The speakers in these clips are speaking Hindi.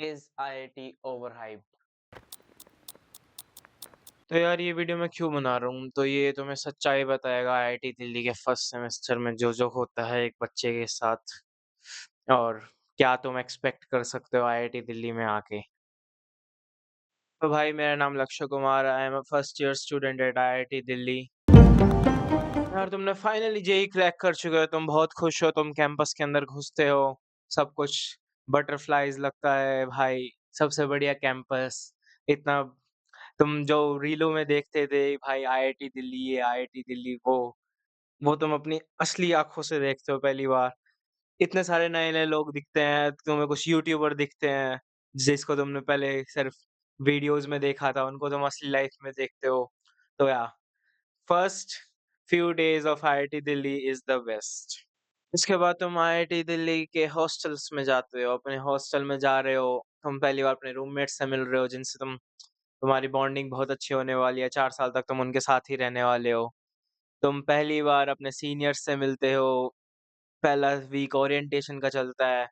Is IIT overhyped? तो यार ये वीडियो मैं क्यों बना रहा हूँ? तो ये तुम्हें सच्चाई बताएगा आईआईटी दिल्ली के फर्स्ट सेमेस्टर में जो-जो होता है एक बच्चे के साथ और क्या तुम एक्सपेक्ट कर सकते हो आईआईटी दिल्ली में आके। तो भाई मेरा नाम लक्ष्य Kumar I am a first year student at IIT Delhi. यार तुमने फाइनली जेईई क्रैक कर चुके हो, तुम बहुत खुश हो, तुम कैंपस के अंदर घुसते हो, सब कुछ बटरफ्लाइज़ लगता है भाई, सबसे बढ़िया कैंपस, इतना तुम जो रीलों में देखते थे भाई आईआईटी दिल्ली ये, आईआईटी दिल्ली वो तुम अपनी असली आँखों से देखते हो पहली बार। इतने सारे नए-नए लोग दिखते हैं, तुम्हें कुछ यूट्यूबर दिखते हैं, जिसको तुमने पहले सिर्फ़ वीडियोज़ में देखा था, उनको तुम असली लाइफ़ में देखते हो। तो या first few days of IIT Delhi is the best. इसके बाद तुम आईआईटी दिल्ली के हॉस्टल्स में जाते हो, अपने हॉस्टल में जा रहे हो, तुम पहली बार अपने रूममेट से मिल रहे हो जिनसे तुम्हारी बॉन्डिंग बहुत अच्छी होने वाली है, 4 साल तक तुम उनके साथ ही रहने वाले हो। तुम पहली बार अपने सीनियर्स से मिलते हो, पहला वीक ओरिएंटेशन का चलता है,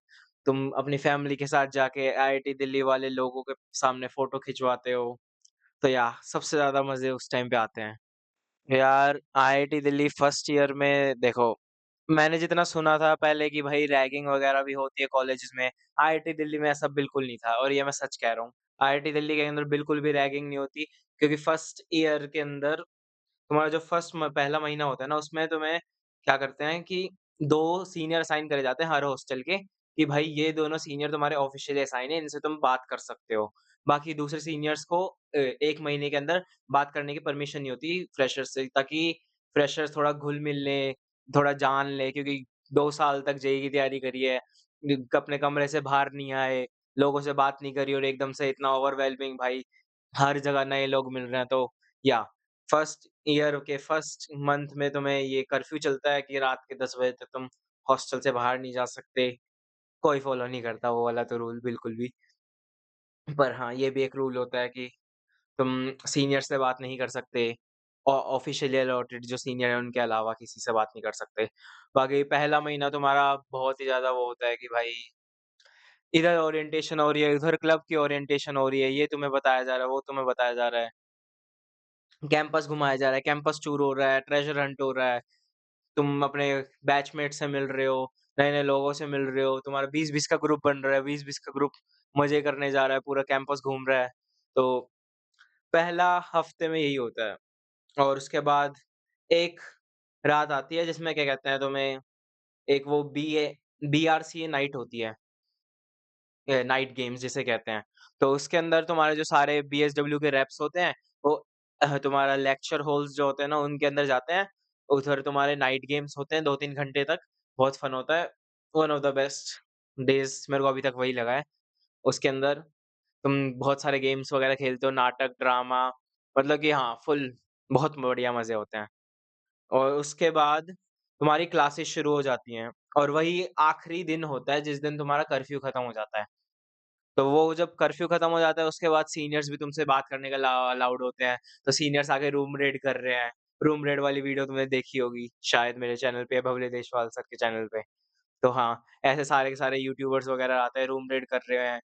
तुम अपनी फैमिली के साथ जाके आईआईटी दिल्ली वाले लोगों के सामने फ़ोटो खिंचवाते हो, तो या सबसे ज़्यादा मज़े उस टाइम पे आते हैं। यार आईआईटी दिल्ली फर्स्ट ईयर में देखो, मैंने जितना सुना था पहले कि भाई रैगिंग वगैरह भी होती है कॉलेजेस में, आईआईटी दिल्ली में ऐसा बिल्कुल नहीं था और ये मैं सच कह रहा हूँ। आईआईटी दिल्ली के अंदर बिल्कुल भी रैगिंग नहीं होती क्योंकि फर्स्ट ईयर के अंदर तुम्हारा जो फर्स्ट पहला महीना होता है ना, उसमें तुम्हें क्या करते हैं कि 2 सीनियर असाइन करे जाते हैं हर हॉस्टल के, कि भाई ये दोनों सीनियर तुम्हारे ऑफ़िशियली असाइन है, इनसे तुम बात कर सकते हो। बाकी दूसरे सीनियर्स को 1 महीने के अंदर बात करने की परमिशन नहीं होती फ्रेशर्स से, ताकि फ्रेशर्स थोड़ा घुल-मिल लें, थोड़ा जान लें, क्योंकि 2 साल तक जेईई की तैयारी करी है, अपने कमरे से बाहर नहीं आए, लोगों से बात नहीं करी और एकदम से इतना ओवरवेलमिंग भाई, हर जगह नए लोग मिल रहे हैं, तो या फर्स्ट ईयर के फर्स्ट मंथ में तुम्हें ये कर्फ्यू चलता है कि रात के 10 बजे तक तुम हॉस्टल से बाहर नहीं जा सकते। कोई फ़ॉलो नहीं करता वो वाला तो रूल बिल्कुल भी। पर हाँ, ये भी एक रूल होता है कि तुम सीनियर से बात नहीं कर सकते। ऑफ़िशियली अलॉटेड जो सीनियर है उनके अलावा किसी से बात नहीं कर सकते। बाकी पहला महीना तुम्हारा बहुत ही ज़्यादा वो होता है कि भाई इधर ओरिएंटेशन हो रही है, उधर क्लब की ओरिएंटेशन हो रही है, ये तुम्हें बताया जा रहा है, वो तुम्हें बताया जा रहा है। कैंपस घुमाया जा रहा है, कैंपस टूर हो रहा है, ट्रेजर हंट हो रहा है। तुम अपने बैचमेट से मिल रहे हो, नए-नए लोगों से मिल रहे हो, तुम्हारा 20-20 का ग्रुप बन रहा है, 20-20 का ग्रुप मज़े करने जा रहा है, पूरा कैंपस घूम रहा है। तो पहला हफ्ते में यही होता है और उसके बाद एक रात आती है जिसमें क्या कहते हैं तुम्हें, एक वो बीआरसीए नाइट होती है, नाइट गेम्स जिसे कहते हैं। तो उसके अंदर तुम्हारे जो सारे बीएसडब्ल्यू के रेप्स होते हैं, वो तुम्हारा लेक्चर हॉल्स जो होते हैं ना, उनके अंदर जाते हैं। उधर तुम्हारे नाइट गेम्स होते हैं 2-3 घंटे तक, बहुत फन होता है। One of the best days मेरे को अभी तक वही लगा है। उसके अंदर तुम बहुत सारे गेम्स वगैरह खेलते हो, नाटक, ड्रामा, मतलब कि हाँ, फुल बहुत बढ़िया मज़े होते हैं। और उसके बाद तुम्हारी क्लासेस शुरू हो जाती हैं और वही आखिरी दिन होता है जिस दिन तुम्हारा कर्फ्यू खत्म हो जाता है। तो वो जब कर्फ्यू खत्म हो जाता है उसके बाद सीनियर्स भी तुमसे बात करने का अलाउड होते हैं। तो सीनियर्स आके रूम रेड कर रहे हैं। रूम रेड वाली वीडियो तुमने देखी होगी शायद मेरे चैनल पे, भवले देशवाल सर के चैनल पे। तो हाँ, ऐसे सारे के सारे यूट्यूबर्स वगैरह आते हैं, रूम रेड कर रहे हैं,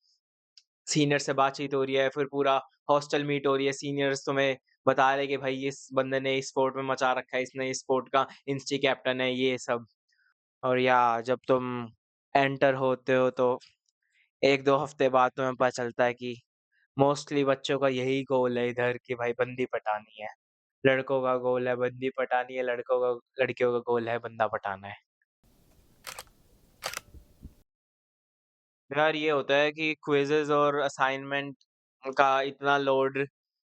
सीनियर से बातचीत हो रही है, फिर पूरा हॉस्टल मीट हो रही है, सीनियर्स तुम्हें बता रहे हैं कि भाई इस बंदे ने इस स्पोर्ट में मचा रखा है, इसने इस स्पोर्ट का इंस्टी कैप्टन है, ये सब। और या जब तुम एंटर होते हो तो 1-2 हफ्ते बाद तुम्हें पता चलता है कि मोस्टली बच्चों का यही गोल है इधर कि भाई बंदी पटानी है। लड़कों का गोल है बंदी पटानी है, लड़कियों का गोल है बंदा पटाना है। यार ये होता है कि क्विज़ेज़ और असाइनमेंट का इतना लोड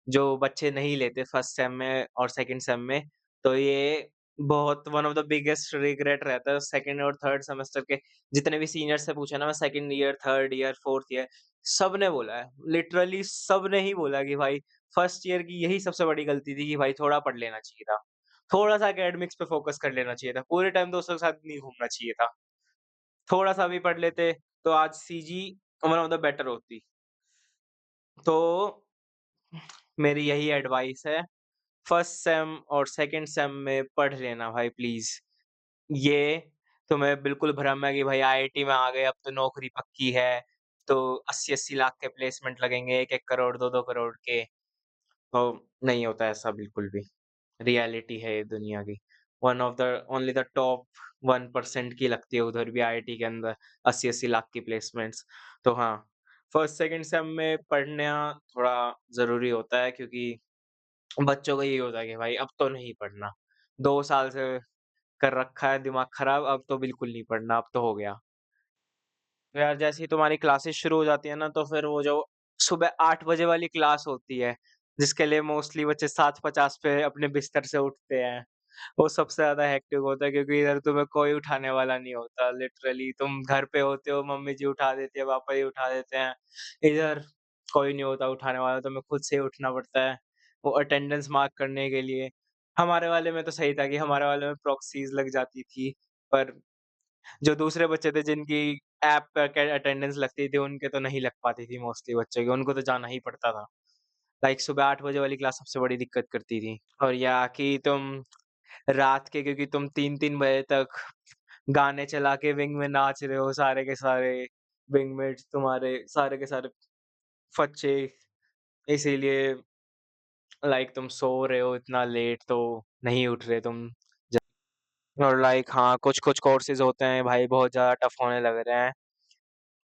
जो बच्चे नहीं लेते फर्स्ट सेम में और सेकंड सेम में, तो ये बहुत one of the biggest regret रहता है सेकंड और थर्ड सेमेस्टर के। जितने भी सीनियर से पूछा ना, मैं second year, third year, fourth year, सबने बोला है, लिटरली सबने ही बोला कि भाई फर्स्ट ईयर की यही सबसे बड़ी गलती थी कि भाई थोड़ा पढ़ लेना चाहिए था। थोड़ा-सा एकेडमिक्स पे फोकस कर लेना चाहिए था। पूरे टाइम दोस्तों के साथ नहीं घूमना चाहिए था। थोड़ा-सा भी पढ़ लेते तो आज CG one of the better होती। तो मेरी यही एडवाइस है, फर्स्ट सेम और सेकंड सेम में पढ़ लेना भाई प्लीज़। ये तुम्हें बिल्कुल भ्रम है कि भाई आईआईटी में आ गए अब तो नौकरी पक्की है। तो 80-80 लाख के प्लेसमेंट लगेंगे, 1-1 करोड़, 2-2 करोड़ के, तो नहीं होता ऐसा बिल्कुल भी। रियलिटी है ये दुनिया की। One of the only the top 1% की लगती है उधर भी आईआईटी के अंदर 80-80 लाख की प्लेसमेंट्स। तो हाँ, फर्स्ट सेकंड सेम में पढ़ना थोड़ा ज़रूरी होता है क्योंकि बच्चों का यही होता है कि भाई अब तो नहीं पढ़ना। 2 साल से कर रखा है दिमाग खराब, अब तो बिल्कुल नहीं पढ़ना, अब तो हो गया। तो यार जैसे ही तुम्हारी क्लासेस शुरू हो जाती है ना, तो फिर वो जो सुबह 8 बजे वाली क्लास होती है, जिसके लिए मोस्टली बच्चे 7:50 पे अपने बिस्तर से उठते हैं, वो सबसे ज़्यादा हेक्टिक होता है क्योंकि इधर तुम्हें कोई उठाने वाला नहीं होता। लिटरली तुम घर पे होते हो, मम्मी जी उठा देती है, पापा जी उठा देते हैं। इधर कोई नहीं होता उठाने वाला, तुम्हें खुद से ही उठना पड़ता है, वो अटेंडेंस मार्क करने के लिए। हमारे वाले में तो सही था कि हमारे वाले में प्रॉक्सीज़ लग जाती थी, पर जो दूसरे बच्चे थे जिनकी ऐप पे अटेंडेंस लगती थी, उनके तो नहीं लग पाती थी मोस्टली बच्चों की, उनको तो जाना ही पड़ता था। लाइक सुबह 8 बजे वाली क्लास सबसे बड़ी दिक्कत करती थी। और या कि तुम रात के क्योंकि तुम 3-3 बजे तक गाने चला के विंग में नाच रहे हो सारे के सारे, विंगमेट्स तुम्हारे सारे के सारे फच्चे, इसीलिए लाइक तुम सो रहे हो इतना लेट तो नहीं उठ रहे तुम। ज और लाइक हाँ, कुछ-कुछ कोर्सेज़ होते हैं भाई बहुत ज़्यादा टफ होने लग रहे हैं।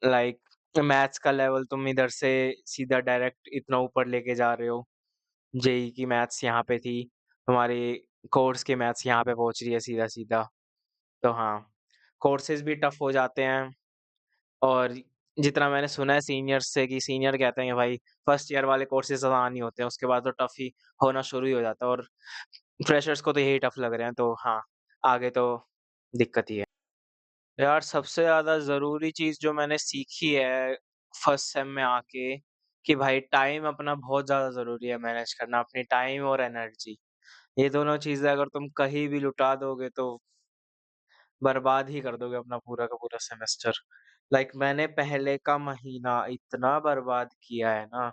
लाइक मैथ्स का लेवल तुम इधर से सीधा डायरेक्ट इतना ऊपर लेके जा रहे हो। जेईई की मैथ्स यहाँ पे थी, तुम्हारी कोर्स की मैथ्स यहाँ पे पहुँच रही है सीधा-सीधा। तो हाँ, कोर्सेज़ भी टफ हो जाते हैं और जितना मैंने सुना है सीनियर्स से कि सीनियर कहते हैं कि भाई फर्स्ट ईयर वाले कोर्सेज़ आसान ही होते हैं, उसके बाद तो टफ ही होना शुरू ही हो जाता है और फ्रेशर्स को तो यही टफ लग रहे हैं, तो हाँ, आगे तो दिक्कत ही है। यार सबसे ज़्यादा ज़रूरी चीज़ जो मैंने सीखी है फर्स्ट सेम में आके कि भाई टाइम अपना बहुत ज़्यादा ज़रूरी है मैनेज करना, अपनी टाइम और एनर्जी। ये दोनों चीज़ें अगर तुम कहीं भी लुटा दोगे तो बर्बाद ही कर दोगे अपना पूरा का पूरा सेमेस्टर। लाइक मैंने पहले का महीना इतना बर्बाद किया है ना,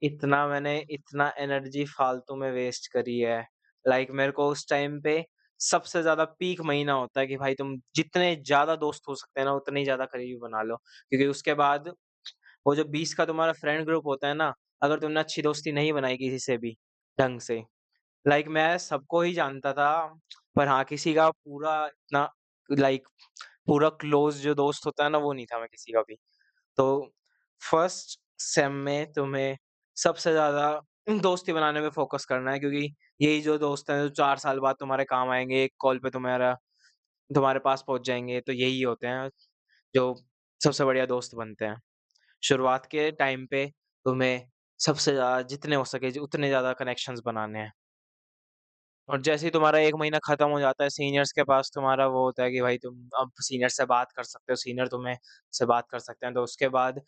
इतना एनर्जी फालतू में वेस्ट करी है। लाइक मेरे को उस टाइम पे सबसे ज़्यादा पीक महीना होता है कि भाई तुम जितने ज़्यादा दोस्त हो सकते हैं ना, उतने ही ज़्यादा करीबी बना लो। क्योंकि उसके बाद वो जो 20 का तुम्हारा फ्रेंड ग्रुप होता है ना, अगर तुमने अच्छी दोस्ती नहीं बनाई किसी से भी ढंग से, लाइक मैं सबको ही जानता था, पर हाँ, किसी का पूरा इतना लाइक पूरा क्लोज़ जो दोस्त होता है ना, वो नहीं था मैं किसी का भी। तो फर्स्ट सेम में तुम्हें सबसे ज़्यादा दोस्ती बनाने में फ़ोकस करना है क्योंकि यही जो दोस्त हैं जो 4 साल बाद तुम्हारे काम आएँगे, एक कॉल पे तुम्हारे पास पहुँच जाएँगे, तो यही होते हैं जो सबसे बढ़िया दोस्त बनते हैं। शुरुआत के टाइम पे तुम्हें सबसे ज़्यादा जितने हो सके उतने ज़्यादा कनेक्शंस बनाने हैं। और जैसे ही तुम्हारा 1 महीना खत्म हो जाता है, सीनियर्स के पास तुम्हारा वो होता है कि भाई तुम अब सीनियर से बात कर सकते हो, सीनियर तुम्हें से बात कर सकते हैं। तो उसके बाद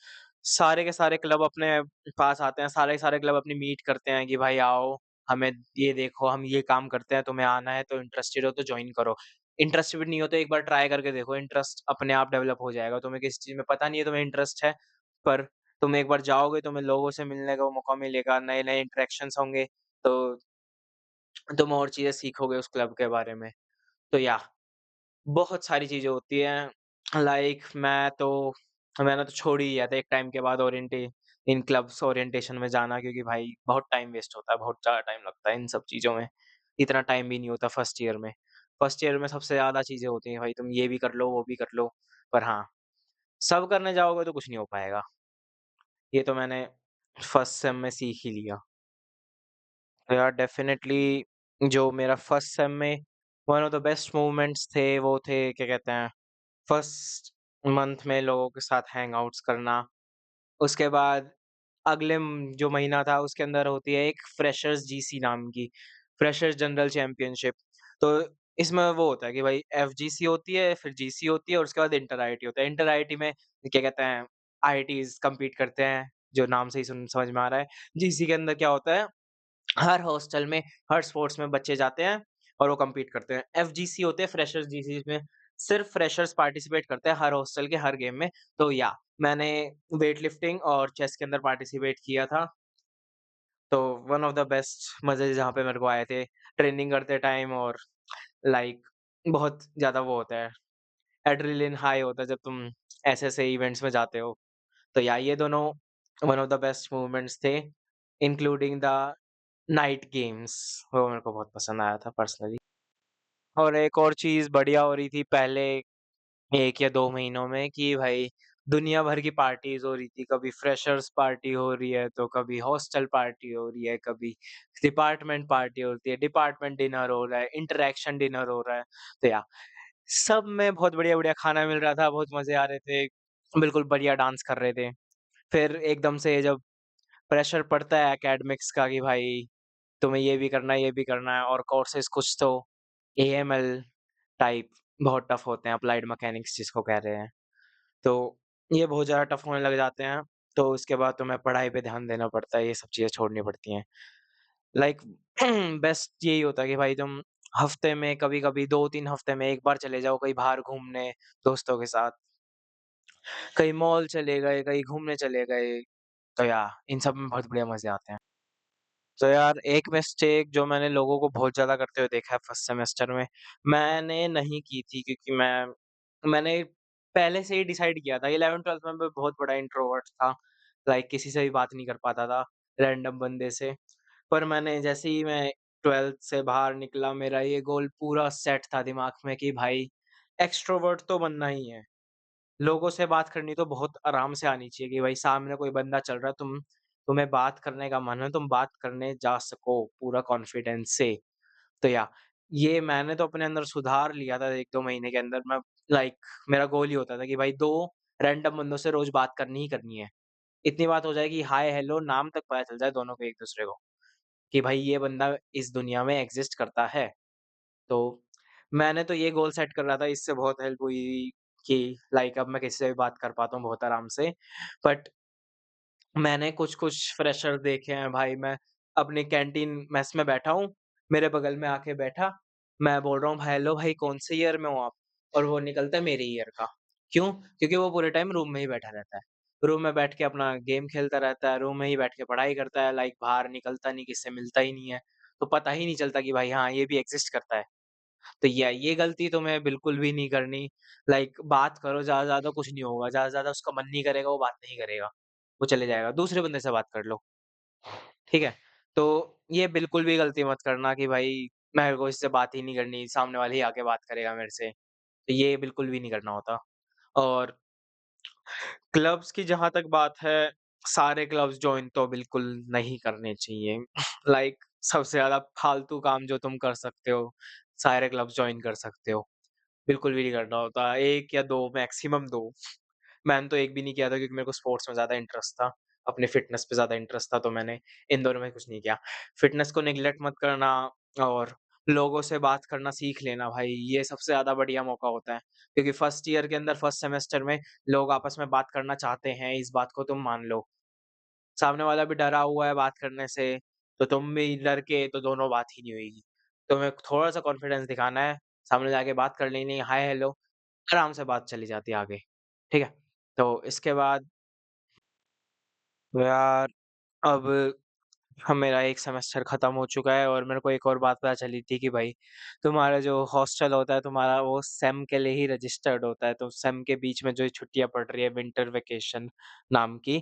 सारे के सारे क्लब अपने पास आते हैं, सारे के सारे क्लब अपनी मीट करते हैं कि भाई आओ, हमें ये देखो, हम ये काम करते हैं, तुम्हें आना है तो इंटरेस्टेड हो तो जॉइन करो। इंटरेस्टेड नहीं हो तो एक बार ट्राई करके देखो, इंटरेस्ट अपने आप डेवलप हो जाएगा। तुम्हें किसी चीज़ में पता नहीं है तुम्हें इंटरेस्ट है, पर तुम एक बार जाओगे, तुम्हें लोगों से मिलने का मौका मिलेगा, नए-नए इंटरेक्शंस होंगे, तो तुम और चीज़ें सीखोगे उस क्लब के बारे में। तो बहुत सारी चीज़ें होती हैं लाइक मैंने तो छोड़ ही दिया था एक टाइम के बाद इन क्लब्स ओरिएंटेशन में जाना क्योंकि भाई बहुत टाइम वेस्ट होता है, बहुत ज़्यादा टाइम लगता है इन सब चीज़ों में। इतना टाइम भी नहीं होता फर्स्ट ईयर में। फर्स्ट ईयर में सबसे ज़्यादा चीज़ें होती हैं भाई तुम ये भी कर लो, वो भी कर लो। पर हाँ, सब करने जाओगे तो कुछ नहीं हो पाएगा। ये तो मैंने फर्स्ट सेम में सीख ही लिया। तो यार डेफ़िनेटली जो मेरा फर्स्ट सेम में one of the best moments थे वो थे क्या कहते हैं फर्स्ट मंथ में लोगों के साथ हैंगआउट्स करना। उसके बाद जो महीना था उसके अंदर होती है एक फ्रेशर्स जीसी नाम की, फ्रेशर्स जनरल चैंपियनशिप। तो इसमें वो होता है कि भाई एफजीसी होती है, फिर जीसी होती है और उसके बाद इंटर आईआईटी होता है। इंटर आईआईटी में क्या कहते हैं आईआईटीज़ कम्पीट करते हैं, जो नाम से ही सुन समझ में आ रहा है। जीसी के अंदर क्या होता है हर हॉस्टल में, हर स्पोर्ट्स में बच्चे जाते हैं और वो कम्पीट करते हैं। एफजीसी होते हैं फ्रेशर्स जीसी जिसमें सिर्फ़ फ्रेशर्स पार्टिसिपेट करते हैं हर हॉस्टल के हर गेम में। तो मैंने वेट लिफ्टिंग और चेस के अंदर पार्टिसिपेट किया था। तो वन ऑफ द बेस्ट मज़े जहाँ पे मेरे को आए थे, ट्रेनिंग करते टाइम और लाइक बहुत ज़्यादा वो होता है, एड्रेनलिन हाई होता है जब तुम ऐसे-ऐसे इवेंट्स में जाते हो। तो या ये दोनों one of the best moments थे, इंक्लूडिंग द नाइट गेम्स, वो मेरे को बहुत पसंद आया था पर्सनली। और एक और चीज़ बढ़िया हो रही थी पहले 1 या 2 महीनों में कि भाई दुनिया भर की पार्टीज़ हो रही थी, कभी फ्रेशर्स पार्टी हो रही है, तो कभी हॉस्टल पार्टी हो रही है, कभी डिपार्टमेंट पार्टी होती है, डिपार्टमेंट डिनर हो रहा है, इंटरैक्शन डिनर हो रहा है। तो या सब में बहुत बढ़िया-बढ़िया खाना मिल रहा था, बहुत मज़े आ रहे थे, बिल्कुल बढ़िया डांस कर रहे थे। फिर एकदम से जब प्रेशर पड़ता है एकेडमिक्स का कि भाई तुम्हें ये भी करना है, ये भी करना है और कोर्सेज़ कुछ तो एएमएल टाइप बहुत टफ होते हैं, अप्लाइड मैकेनिक्स जिसको कह रहे हैं। तो ये बहुत ज़्यादा टफ होने लग जाते हैं, तो उसके बाद तुम्हें पढ़ाई पे ध्यान देना पड़ता है, ये सब चीज़ें छोड़नी पड़ती हैं। लाइक बेस्ट यही होता है कि भाई तुम हफ्ते में कभी-कभी 2-3 हफ्ते में 1 बार चले जाओ कहीं बाहर घूमने दोस्तों के साथ, कहीं मॉल चले गए, कहीं घूमने चले गए, तो या इन सब में बहुत बढ़िया मज़े आते हैं। तो यार एक मिस्टेक जो मैंने लोगों को बहुत ज़्यादा करते हुए देखा है फर्स्ट सेमेस्टर में, मैंने नहीं की थी क्योंकि मैंने पहले से ही डिसाइड किया था 11th-12th में मैं बहुत बड़ा इंट्रोवर्ट था, लाइक किसी से भी बात नहीं कर पाता था, रैंडम बंदे से। पर मैंने जैसे ही मैं 12th से बाहर निकला मेरा ये गोल पूरा सेट था दिमाग में कि भाई एक्सट्रोवर्ट तो बनना ही है। लोगों से बात करनी तो बहुत आराम से आनी चाहिए कि भाई सामने कोई बंदा चल रहा है, तुम्हें बात करने का मन है, तुम बात करने जा सको पूरा कॉन्फिडेंस से। तो या ये मैंने तो अपने अंदर सुधार लिया था 1-2 महीने के अंदर मैं लाइक मेरा गोल ही होता था कि भाई 2 रैंडम बंदों से रोज़ बात करनी ही करनी है। इतनी बात हो जाए कि हाय, हेलो नाम तक पता चल जाए दोनों को एक-दूसरे को, कि भाई ये बंदा इस दुनिया में एक्ज़िस्ट करता है। तो मैंने तो ये गोल सेट कर रहा था, इससे बहुत हेल्प हुई कि लाइक अब मैं किसी से भी बात कर पाता हूँ बहुत आराम से। बट मैंने कुछ-कुछ फ्रेशर देखे हैं भाई, मैं अपनी कैंटीन मेस में बैठा हूँ, मेरे बगल में आके बैठा, मैं बोल रहा हूँ, "हेलो भाई, कौन से ईयर में हो आप?" और वो निकलता है मेरे ईयर का। क्यों? क्योंकि वो पूरे टाइम रूम में ही बैठा रहता है। रूम में बैठ के अपना गेम खेलता रहता है, रूम में ही बैठ के पढ़ाई करता है, लाइक बाहर निकलता नहीं, किसी से मिलता ही नहीं है। तो पता ही नहीं चलता कि भाई हाँ, ये भी एक्ज़िस्ट करता है। तो ये गलती तुम्हें बिल्कुल भी नहीं करनी। लाइक बात करो ज़्यादा से ज़्यादा कुछ नहीं होगा, ज़्यादा से ज़्यादा उसका मन नहीं करेगा, वो बात नहीं करेगा, वो चले जाएगा, दूसरे बंदे से बात कर लो, ठीक है? तो ये बिल्कुल भी गलती मत करना कि भाई मेरे को इससे बात ही नहीं करनी, सामने वाला ही आके बात करेगा मेरे से, तो ये बिल्कुल भी नहीं करना होता। और क्लब्स की जहाँ तक बात है, सारे क्लब्स जॉइन तो बिल्कुल नहीं करने चाहिए। लाइक सबसे ज़्यादा फालतू काम जो तुम कर सकते हो, सारे क्लब्स जॉइन कर सकते हो। बिल्कुल भी नहीं करना होता, 1 या 2 मैक्सिमम 2। मैंने तो 1 भी नहीं किया था क्योंकि मेरे को स्पोर्ट्स में ज़्यादा इंटरेस्ट था, अपने फ़िटनेस पे ज़्यादा इंटरेस्ट था तो मैंने इन दोनों में कुछ नहीं किया। फ़िटनेस को नेग्लेक्ट मत करना और लोगों से बात करना सीख लेना भाई, ये सबसे ज़्यादा बढ़िया मौका होता है। क्योंकि फर्स्ट ईयर के अंदर फर्स्ट सेमेस्टर में लोग आपस में बात करना चाहते हैं, इस बात को तुम मान लो। सामने वाला भी डरा हुआ है बात करने से, तो तुम भी डर के तो दोनों बात ही नहीं होएगी। तुम्हें थोड़ा-सा कॉन्फिडेंस दिखाना है, सामने जाके बात कर लेनी है, हाय हेलो, आराम से बात चली जाती है आगे, ठीक है? तो इसके बाद यार अब मेरा 1 सेमेस्टर खत्म हो चुका है और मेरे को एक और बात पता चली थी कि भाई तुम्हारा जो हॉस्टल होता है तुम्हारा वो सेम के लिए ही रजिस्टर्ड होता है, तो सेम के बीच में जो छुट्टियाँ पड़ रही है विंटर वेकेशन नाम की,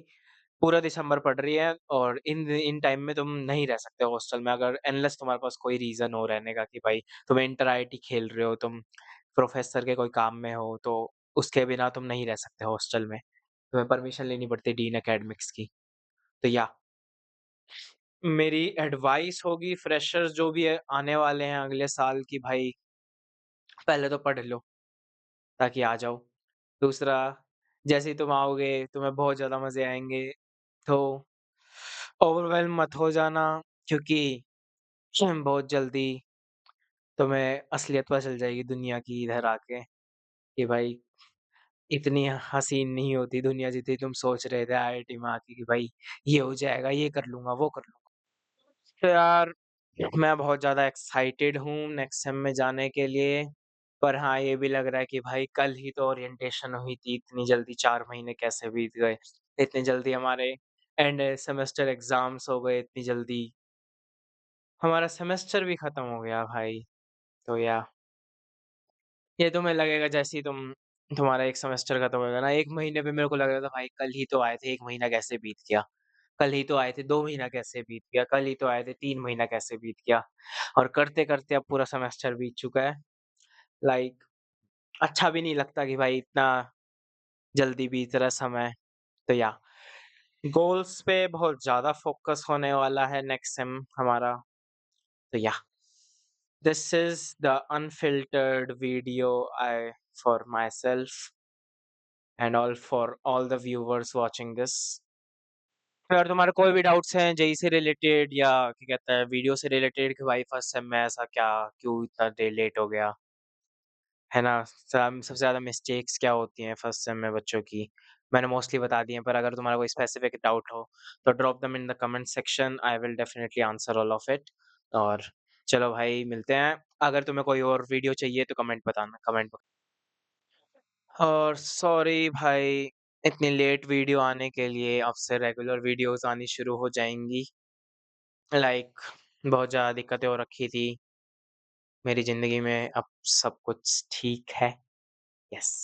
पूरा दिसंबर पड़ रही है और इन इन टाइम में तुम नहीं रह सकते हॉस्टल में अगर अनलेस तुम्हारे पास कोई रीज़न हो रहने का कि भाई तुम इंटर आईआईटी खेल रहे हो, तुम प्रोफ़ेसर के कोई काम में हो, तो उसके बिना तुम नहीं रह सकते हॉस्टल में। तुम्हें परमिशन लेनी पड़ती है डीन एकेडमिक्स की। तो या मेरी एडवाइस होगी फ्रेशर्स जो भी आने वाले हैं अगले साल कि भाई पहले तो पढ़ लो ताकि आ जाओ। दूसरा जैसे ही तुम आओगे तुम्हें बहुत ज़्यादा मज़े आएँगे, तो ओवरवेल्म मत हो जाना क्योंकि बहुत जल्दी तुम्हें असलियत पता चल जाएगी दुनिया की इधर आके कि भाई इतनी हसीन नहीं होती दुनिया जितनी तुम सोच रहे थे आईआईटी में आके कि भाई ये हो जाएगा, ये कर लूँगा, वो कर लूँगा। तो यार मैं बहुत ज़्यादा एक्साइटेड हूँ नेक्स्ट सेम में जाने के लिए। पर हाँ, ये भी लग रहा है कि भाई कल ही तो ओरिएंटेशन हुई थी, इतनी जल्दी 4 महीने कैसे बीत गए? इतनी जल्दी हमारे एंड सेमेस्टर एग्ज़ाम्स हो गए, इतनी जल्दी हमारा सेमेस्टर भी खत्म हो गया भाई। तो या ये तुम्हें लगेगा जैसे ही तुम तुम्हारा 1 सेमेस्टर खत्म होएगा ना, 1 महीने पे मेरे को लग रहा था भाई कल ही तो आए थे, 1 महीना कैसे बीत गया? कल ही तो आए थे, 2 महीना कैसे बीत गया? कल ही तो आए थे, 3 महीना कैसे बीत गया? और करते-करते अब पूरा सेमेस्टर बीत चुका है। लाइक अच्छा भी नहीं लगता कि भाई इतना जल्दी बीत रहा है समय। तो या गोल्स पे बहुत ज़्यादा फ़ोकस होने वाला है नेक्स्ट सेम हमारा। तो या this is the unfiltered video I for myself and all for all the viewers watching this. तो अगर तुम्हारे कोई भी डाउट्स हैं जेईई से रिलेटेड या क्या कहते हैं वीडियो से रिलेटेड कि भाई फर्स्ट सेम में ऐसा क्या क्यों इतना लेट हो गया, है ना? सबसे ज़्यादा मिस्टेक्स क्या होती हैं फर्स्ट सेम में बच्चों की, मैंने मोस्टली बता दी हैं, पर अगर तुम्हारा कोई स्पेसिफिक डाउट हो, तो drop them in the comment section, I will definitely answer all of it. और चलो भाई मिलते हैं, अगर तुम्हें कोई और वीडियो चाहिए तो कमेंट बताना, कमेंट और सॉरी भाई इतनी लेट वीडियो आने के लिए, अब से रेगुलर वीडियोज़ आनी शुरू हो जाएँगी। लाइक बहुत ज़्यादा दिक्कतें हो रखी थी मेरी ज़िंदगी में, अब सब कुछ ठीक है। यस।